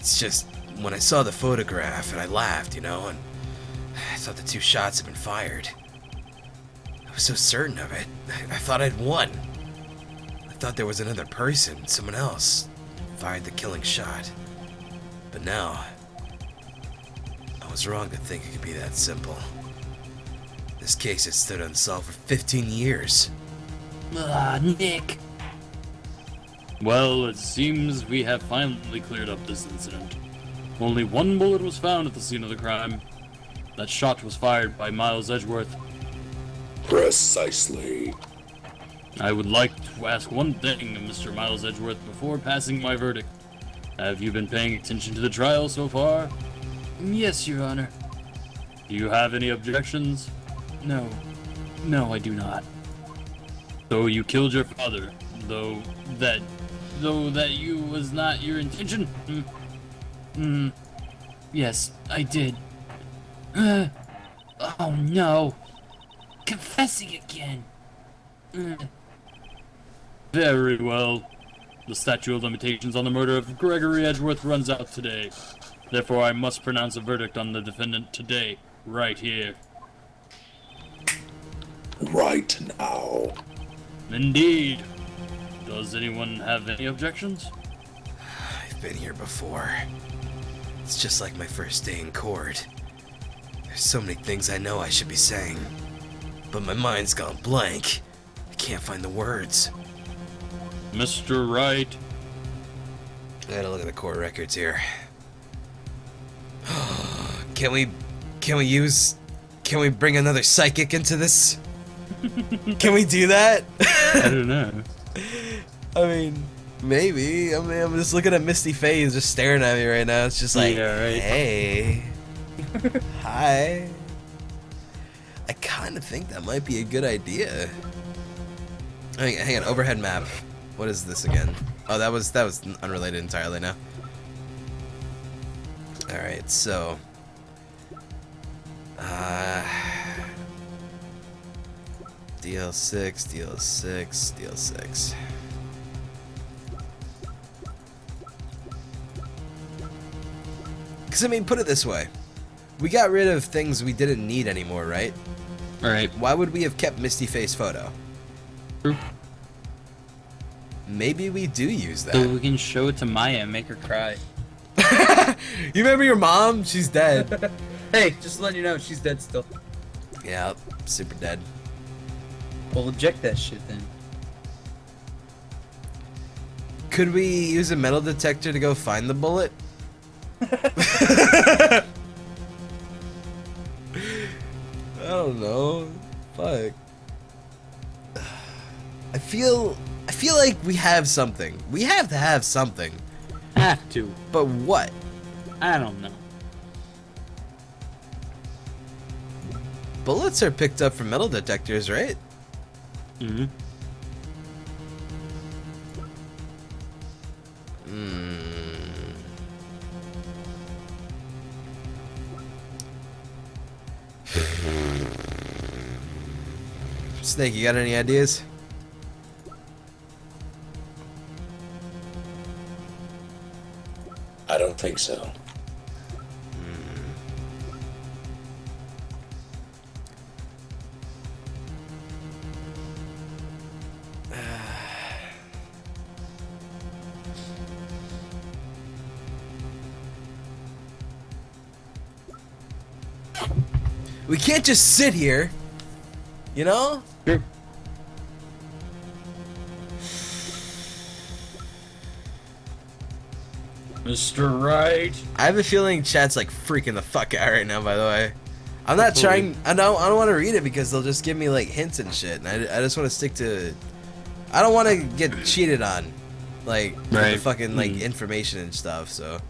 It's just, when I saw the photograph and I laughed, you know, and I thought the 2 shots had been fired. I was so certain of it. I thought I'd won. I thought there was another person, someone else, fired the killing shot. But now, I was wrong to think it could be that simple. This case has stood unsolved for 15 years. Nick. Well, it seems we have finally cleared up this incident. Only 1 bullet was found at the scene of the crime. That shot was fired by Miles Edgeworth. Precisely. I would like to ask one thing of Mr. Miles Edgeworth before passing my verdict. Have you been paying attention to the trial so far? Yes, Your Honor. Do you have any objections? No. No, I do not. So you killed your father, though that you was not your intention? Yes, I did. Oh no. Confessing again. Very well. The statute of limitations on the murder of Gregory Edgeworth runs out today. Therefore, I must pronounce a verdict on the defendant today, right here. Right now. Indeed. Does anyone have any objections? I've been here before. It's just like my first day in court. There's so many things I know I should be saying, but my mind's gone blank. I can't find the words. Mr. Wright. I gotta look at the court records here. Can we bring another psychic into this? Can we do that? I don't know. I mean, maybe. I mean, I'm just looking at Misty Faye's just staring at me right now. It's just like, Yeah, right. hey, hi. I kind of think that might be a good idea. Hang on, overhead map. What is this again? Oh, that was unrelated entirely now. All right, so. DL6. Because, I mean, put it this way. We got rid of things we didn't need anymore, right? Alright. Why would we have kept Misty Face photo? True. Maybe we do use that. So we can show it to Maya and make her cry. You remember your mom? She's dead. Hey, just letting you know, she's dead still. Yeah, super dead. We'll eject that shit then. Could we use a metal detector to go find the bullet? I don't know. Fuck. I feel like we have something. We have to have something. Have to. But what? I don't know. Bullets are picked up from metal detectors, right? Mm-hmm. Snake, you got any ideas? I don't think so. We can't just sit here, you know? Sure. Mr. Wright. I have a feeling chat's like freaking the fuck out right now, by the way. I'm not trying, I don't want to read it because they'll just give me like hints and shit, and I just want to stick to, I don't want to get cheated on, like, with the fucking like information and stuff, so.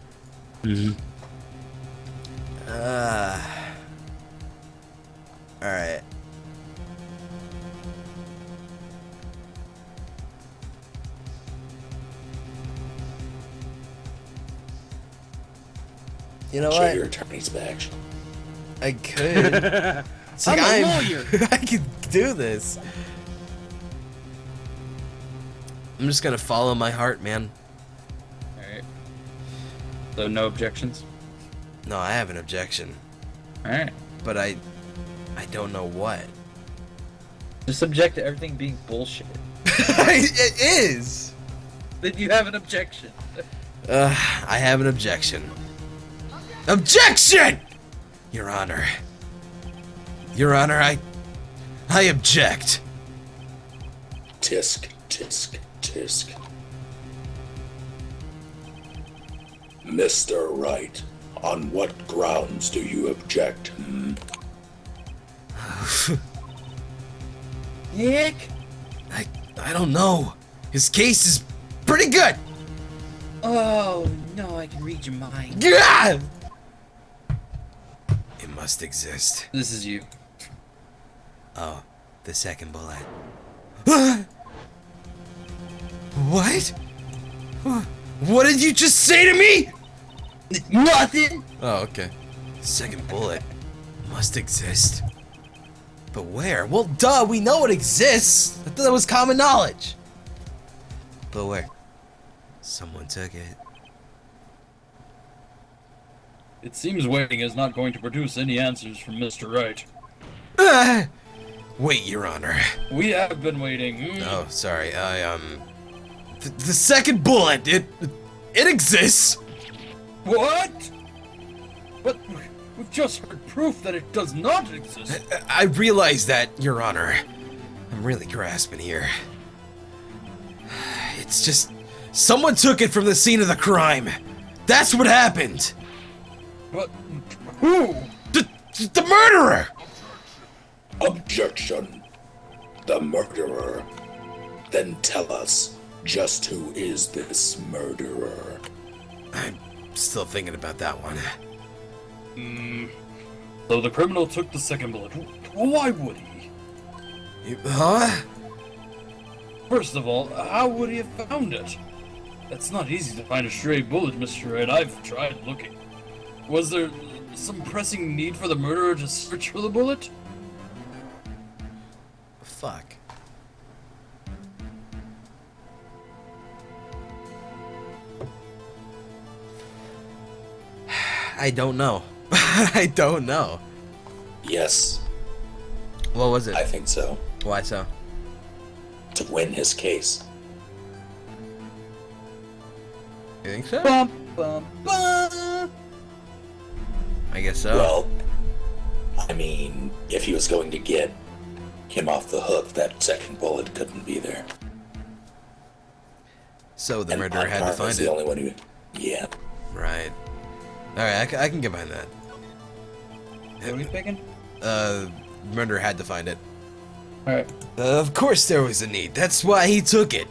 Alright. You know Show what? your attorney's badge. I could. It's like I'm a lawyer. I could do this. I'm just gonna follow my heart, man. Alright. So no objections? No, I have an objection, Alright. but I don't know what. Just object to everything being bullshit. It is! Then you have an objection. I have an objection. Objection! Your Honor. Your Honor, I object. Tisk, tisk, tisk. Mr. Wright, on what grounds do you object? Nick? I don't know. His case is pretty good. Oh, no, I can read your mind. Gah! It must exist. This is you. Oh, the second bullet. What? What did you just say to me? Nothing! Oh, okay. The second bullet must exist. But where? Well, duh, we know it exists. I thought that was common knowledge. But where? Someone took it. It seems waiting is not going to produce any answers from Mr. Wright. Wait, Your Honor. We have been waiting. Oh, sorry. The second bullet, it exists. What? But we've just heard proof that it does not exist. I realize that, Your Honor. I'm really grasping here. It's just... someone took it from the scene of the crime. That's what happened. But who? The murderer! Objection. The murderer. Then tell us, just who is this murderer? I'm still thinking about that one. So the criminal took the second bullet. Why would he? Huh? First of all, how would he have found it? It's not easy to find a stray bullet, Mr. Wright. I've tried looking. Was there some pressing need for the murderer to search for the bullet? Fuck. I don't know. I don't know. Yes, What was it? I think so. Why so? To win his case. You think so? Bum, bum, bum. I guess so. Well, I mean, if he was going to get him off the hook, that second bullet couldn't be there. So the And murderer had to Parker's find the it. only one who... Yeah. Right. Alright, I can get behind that. What are we picking? Murderer had to find it. Alright. Of course there was a need. That's why he took it.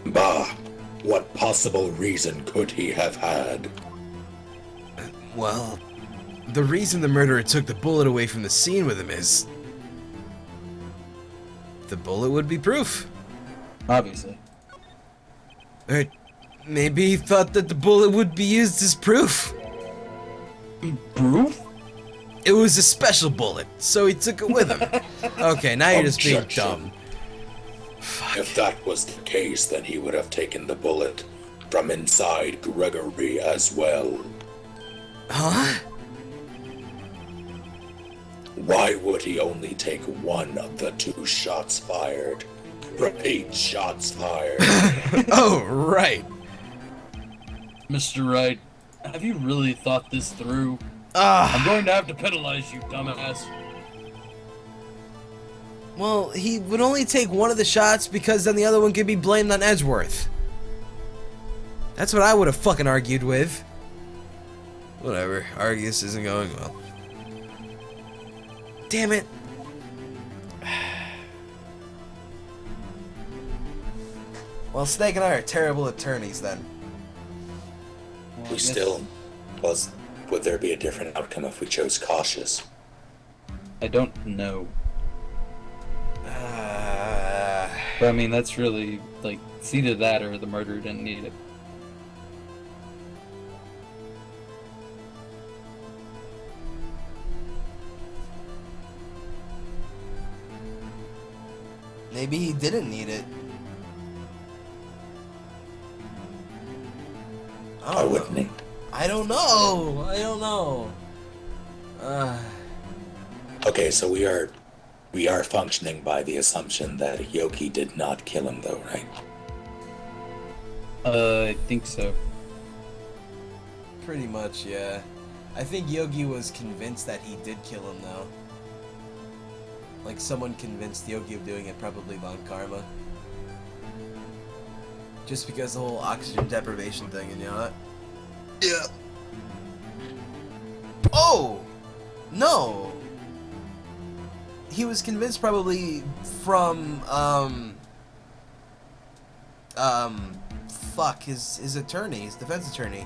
Bah, what possible reason could he have had? Well, the reason the murderer took the bullet away from the scene with him is... the bullet would be proof. Obviously. Or maybe he thought that the bullet would be used as proof. Proof? It was a special bullet, so he took it with him. Okay, now you're just being Objection. dumb. If that was the case, then he would have taken the bullet from inside Gregory as well. Huh? Why would he only take one of the two shots fired? Repeat, shots fired. Oh, right. Mr. Wright, have you really thought this through? Ah, I'm going to have to penalize you, dumbass. well, he would only take one of the shots because then the other one could be blamed on Edgeworth. That's what I would have fucking argued with. Whatever, Argus isn't going well. Damn it. Well, Snake and I are terrible attorneys then. Well, I We guess- still... Would there be a different outcome if we chose cautious? I don't know. Uh, But I mean, that's really, like, it's either that or the murderer didn't need it. maybe he didn't need it. Why wouldn't he? I don't know. I don't know. Okay, so we are functioning by the assumption that Yogi did not kill him, though, right? I think so. Pretty much, yeah. I think Yogi was convinced that he did kill him, though. Like, someone convinced Yogi of doing it, probably Von Karma. Just because the whole oxygen deprivation thing, and you know that? Yeah. Oh! No! He was convinced probably from, fuck, his attorney, his defense attorney.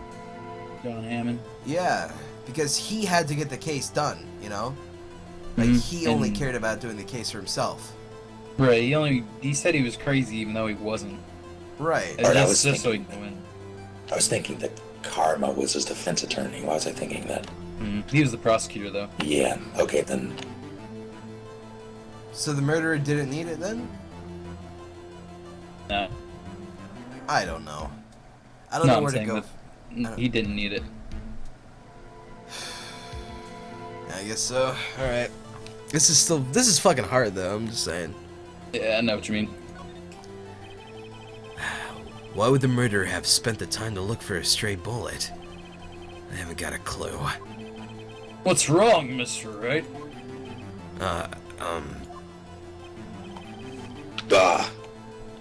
John Hammond. Yeah, because he had to get the case done, you know? Like, he only cared about doing the case for himself. Right, he said he was crazy even though he wasn't. Right. Or I Just was so he thinking- could win. I was thinking that Karma was his defense attorney. Why was I thinking that? He was the prosecutor, though. Yeah, okay, then. So the murderer didn't need it then? No, I don't know. I don't no, know I'm where to saying go. that he didn't need it. I guess so. Alright. This is fucking hard though, I'm just saying. Yeah, I know what you mean. Why would the murderer have spent the time to look for a stray bullet? I haven't got a clue. What's wrong, Mr. Wright?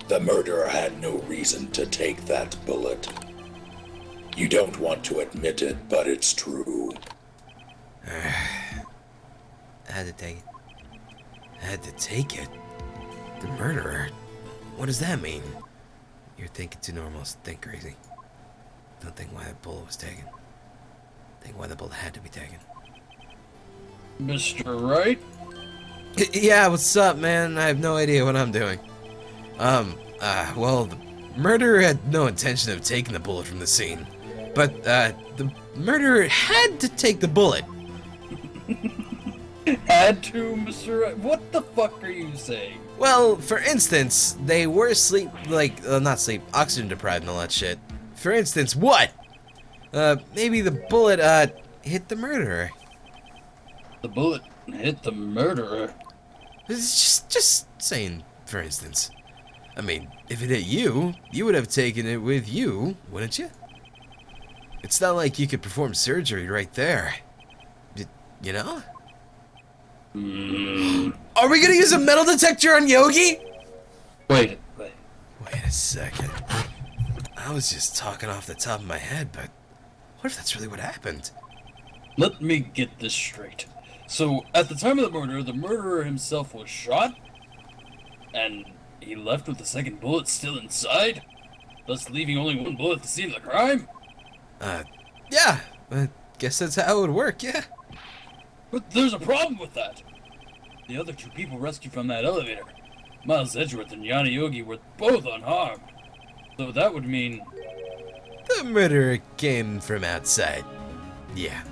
The murderer had no reason to take that bullet. You don't want to admit it, but it's true. I had to take it. I had to take it? The murderer? What does that mean? You're thinking too normal, think crazy. Don't think why that bullet was taken. Think why the bullet had to be taken. Mr. Wright? Yeah, what's up, man? I have no idea what I'm doing. Well, the murderer had no intention of taking the bullet from the scene. But, the murderer had to take the bullet. Had to, Mr. Wright? What the fuck are you saying? Well, for instance, they were oxygen deprived and all that shit. For instance, what? Maybe the bullet, hit the murderer. The bullet hit the murderer. It's just saying, for instance. I mean, if it hit you, you would have taken it with you, wouldn't you? It's not like you could perform surgery right there. You know? Are we gonna use a metal detector on Yogi? Wait. Wait a second. I was just talking off the top of my head, but what if that's really what happened? Let me get this straight. So, at the time of the murder, the murderer himself was shot? And he left with the second bullet still inside? Thus leaving only one bullet at the scene of the crime? Yeah. I guess that's how it would work, yeah. But there's a problem with that. The other two people rescued from that elevator, Miles Edgeworth and Yanni Yogi, were both unharmed. So that would mean... The murderer came from outside. Yeah.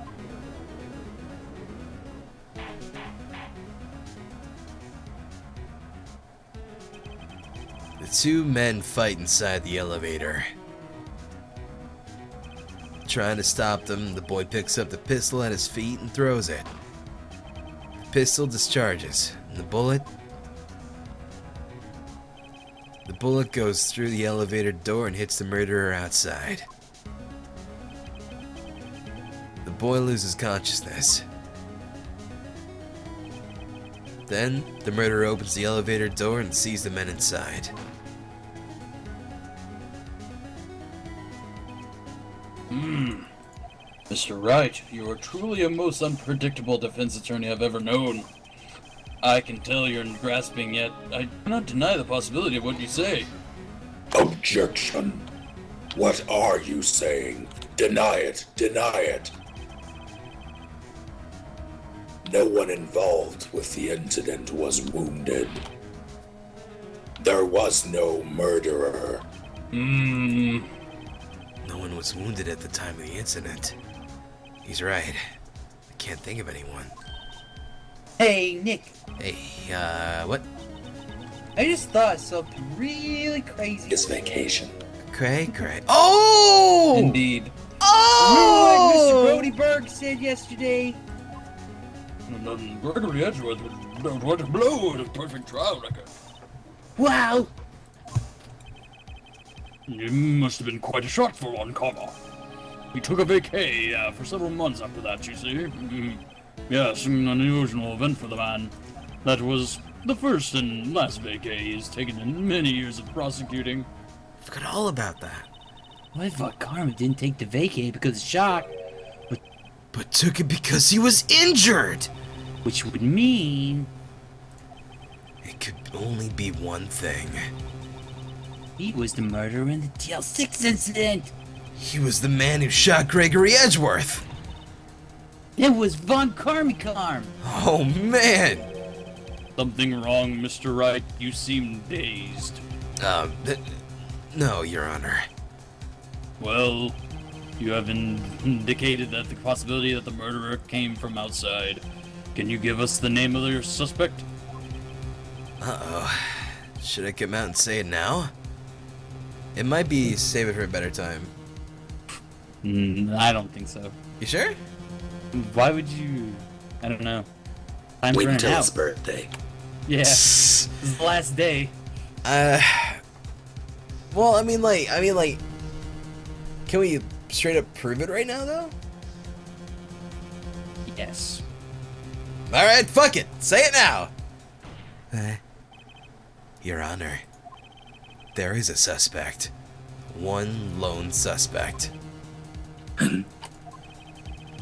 The two men fight inside the elevator. Trying to stop them, the boy picks up the pistol at his feet and throws it. The pistol discharges, and the bullet goes through the elevator door and hits the murderer outside. The boy loses consciousness. Then, the murderer opens the elevator door and sees the men inside. Mr. Wright, you are truly a most unpredictable defense attorney I've ever known. I can tell you're grasping, yet I cannot deny the possibility of what you say. Objection. What are you saying? Deny it. Deny it. No one involved with the incident was wounded. There was no murderer. No one was wounded at the time of the incident. He's right. I can't think of anyone. Hey, Nick, Hey, what? I just thought of something really crazy. It's vacation. Cray. Oh! Indeed. What Mr. Oh! Brody Berg said yesterday? Gregory Edgeworth would want to blow at a perfect trial record. Wow. It must have been quite a shock for Von Karma. He took a vacay for several months after that, you see. Yes, an unusual event for the man. That was the first and last vacay he's taken in many years of prosecuting. Forgot all about that. What if Karma didn't take the vacay because of shock? But took it because he was injured! Which would mean It could only be one thing. he was the murderer in the TL6 incident. He was the man who shot Gregory Edgeworth! That was Von Karmikarm. Oh man! Something wrong, Mr. Wright. You seem dazed. No, Your Honor. Well, you have indicated that the possibility that the murderer came from outside. Can you give us the name of your suspect? Uh-oh. Should I come out and say it now? It might be save it for a better time. I don't think so. You sure? Why would you? I don't know. Time's Wait running until his out. birthday. Yeah, this is the last day. Well, I mean, like, can we straight up prove it right now, though? Yes. Alright, fuck it! Say it now! Your Honor, there is a suspect. One lone suspect.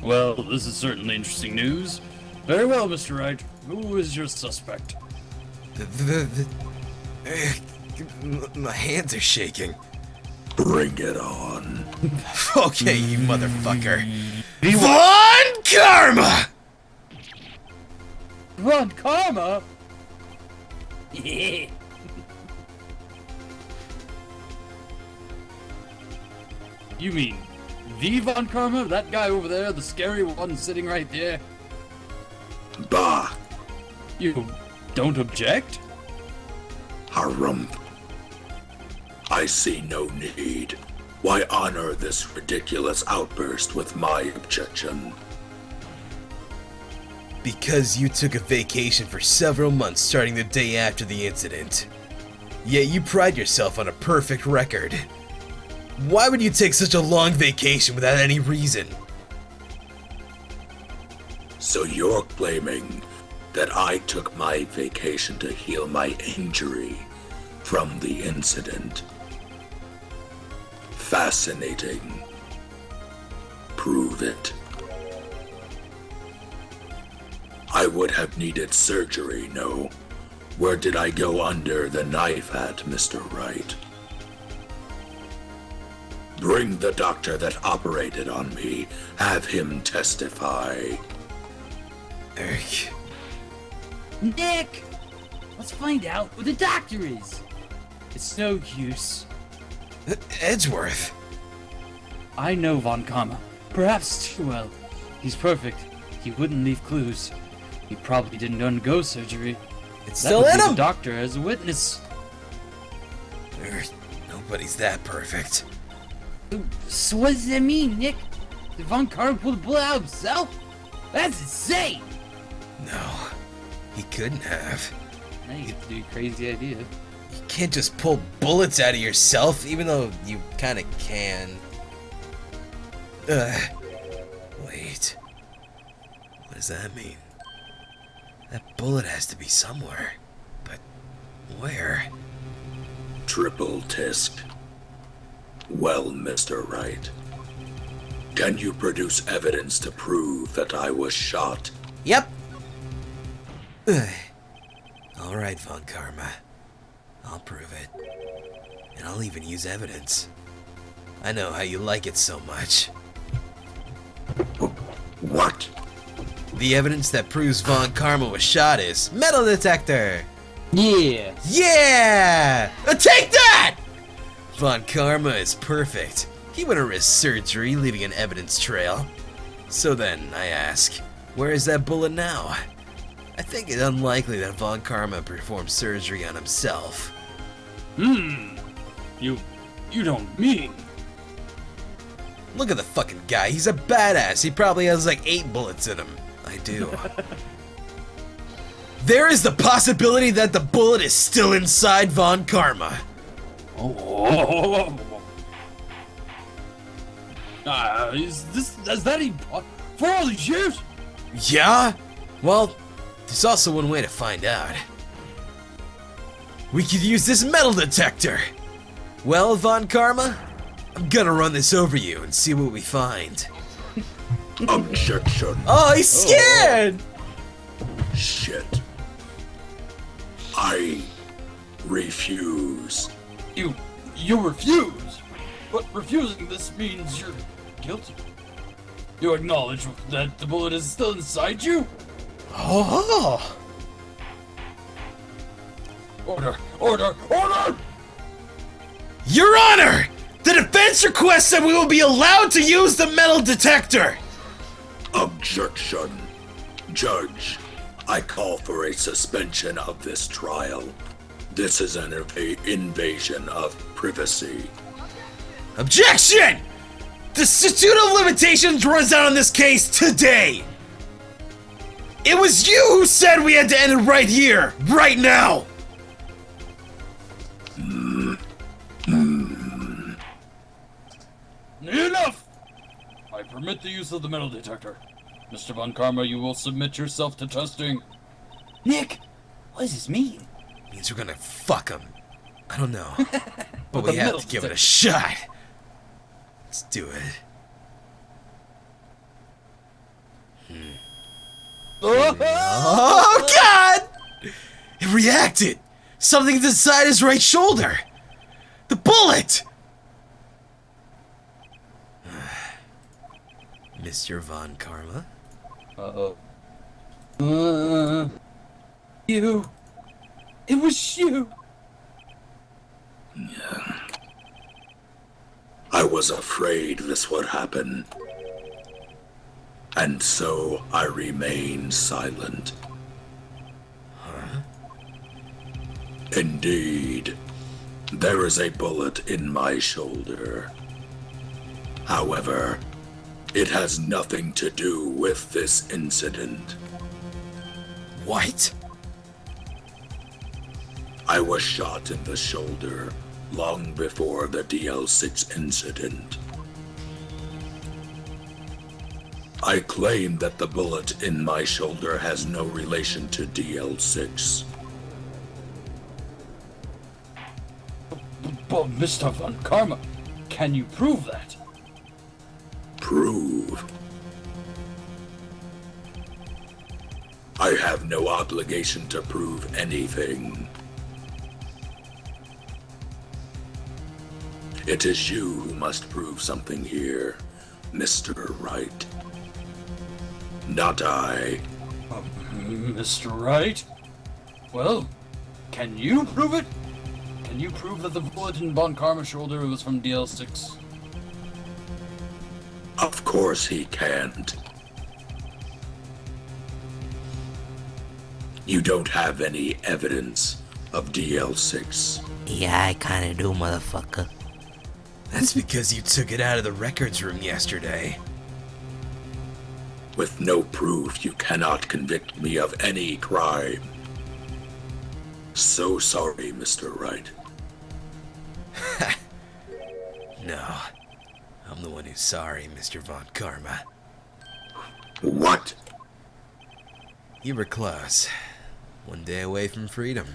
Well, this is certainly interesting news. Very well, Mr. Wright. Who is your suspect? My hands are shaking. Bring it on. Okay, you motherfucker. Von Karma! Von Karma? Yeah. You mean the Von Karma? That guy over there, the scary one sitting right there? Bah, You don't object? harumph. I see no need. Why honor this ridiculous outburst with my objection? Because you took a vacation for several months starting the day after the incident. Yet you pride yourself on a perfect record. Why would you take such a long vacation without any reason? So you're claiming that I took my vacation to heal my injury from the incident? Fascinating. Prove it. I would have needed surgery, no? Where did I go under the knife at, Mr. Wright? Bring the doctor that operated on me. Have him testify. Eric. Nick! Let's find out who the doctor is. It's no use. Edgeworth. I know Von Karma. Perhaps too well. He's perfect. He wouldn't leave clues. He probably didn't undergo surgery. It's That still would in leave him! the doctor as a witness. Nobody's that perfect. So what does that mean, Nick? Did Von Karma pull the bullet out himself? That's insane! No, he couldn't have. Now you get to do a crazy idea. You can't just pull bullets out of yourself, even though you kinda can. Wait. What does that mean? That bullet has to be somewhere. But where? Triple tisk. Well, Mr. Wright, can you produce evidence to prove that I was shot? Yep. Alright, Von Karma. I'll prove it. And I'll even use evidence. I know how you like it so much. What? The evidence that proves Von Karma was shot is metal detector! Yeah. Yeah! Take that! Von Karma is perfect. He wouldn't risk surgery, leaving an evidence trail. So then, I ask, where is that bullet now? I think it unlikely that Von Karma performed surgery on himself. You You don't mean... Look at the fucking guy. He's a badass. He probably has like 8 bullets in him. I do. There is the possibility that the bullet is still inside Von Karma. Is that even for all these years? Yeah? Well, there's also one way to find out. We could use this metal detector. Well, Von Karma, I'm gonna run this over you and see what we find. Objection. Oh, he's scared! Shit. I refuse. You refuse? But refusing this means you're guilty. You acknowledge that the bullet is still inside you? Oh! Order! Your Honor! The defense requests that we will be allowed to use the metal detector! Objection. Judge, I call for a suspension of this trial. This is an invasion of privacy. Objection! The statute of limitations runs out on this case today! It was you who said we had to end it right here, right now! Enough! I permit the use of the metal detector. Mr. Von Karma, you will submit yourself to testing. Nick, what does this mean? Means we're gonna fuck him. I don't know. But With we a have metal to give it a detector. shot. Let's do it. Oh, God! It reacted! Something's inside his right shoulder! The bullet! Mr. Von Karma? Uh-oh. You. It was you. I was afraid this would happen. And so I remain silent. Indeed, there is a bullet in my shoulder. However, it has nothing to do with this incident. What? I was shot in the shoulder long before the DL6 incident. I claim that the bullet in my shoulder has no relation to DL6. But Mr. Von Karma, can you prove that? Prove? I have no obligation to prove anything. It is you who must prove something here, Mr. Wright. Not I. Mr. Wright? Well, can you prove it? Can you prove that the bullet in Von Karma's shoulder was from DL6? Of course he can't. You don't have any evidence of DL6. Yeah, I kinda do, motherfucker. That's because you took it out of the records room yesterday. With no proof, you cannot convict me of any crime. So sorry, Mr. Wright. No. I'm the one who's sorry, Mr. Von Karma. What? You were close. One day away from freedom.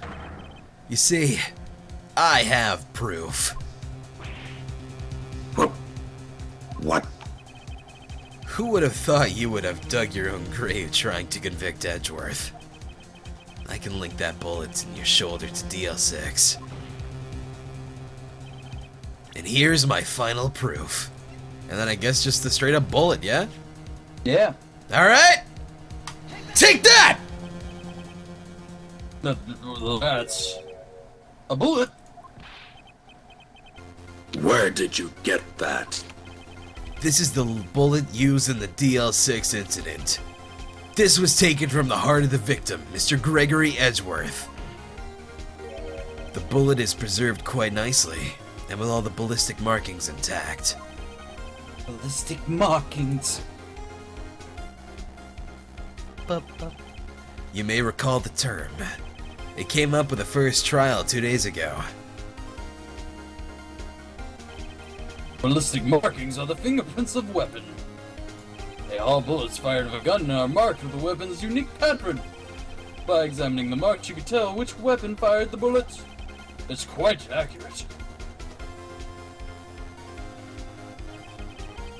You see, I have proof. What? Who would have thought you would have dug your own grave trying to convict Edgeworth? I can link that bullet in your shoulder to DL6. And here's my final proof. And then I guess just the straight up bullet, yeah? Yeah. Alright! Take that! That's a bullet. Where did you get that? This is the bullet used in the DL6 incident. This was taken from the heart of the victim, Mr. Gregory Edgeworth. The bullet is preserved quite nicely, and with all the ballistic markings intact. Ballistic markings. You may recall the term. It came up with the first trial 2 days ago. Ballistic markings are the fingerprints of weapon. All bullets fired of a gun are marked with the weapon's unique pattern. By examining the marks, you can tell which weapon fired the bullets. It's quite accurate.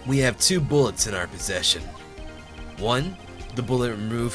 We have 2 bullets in our possession. One, the bullet removed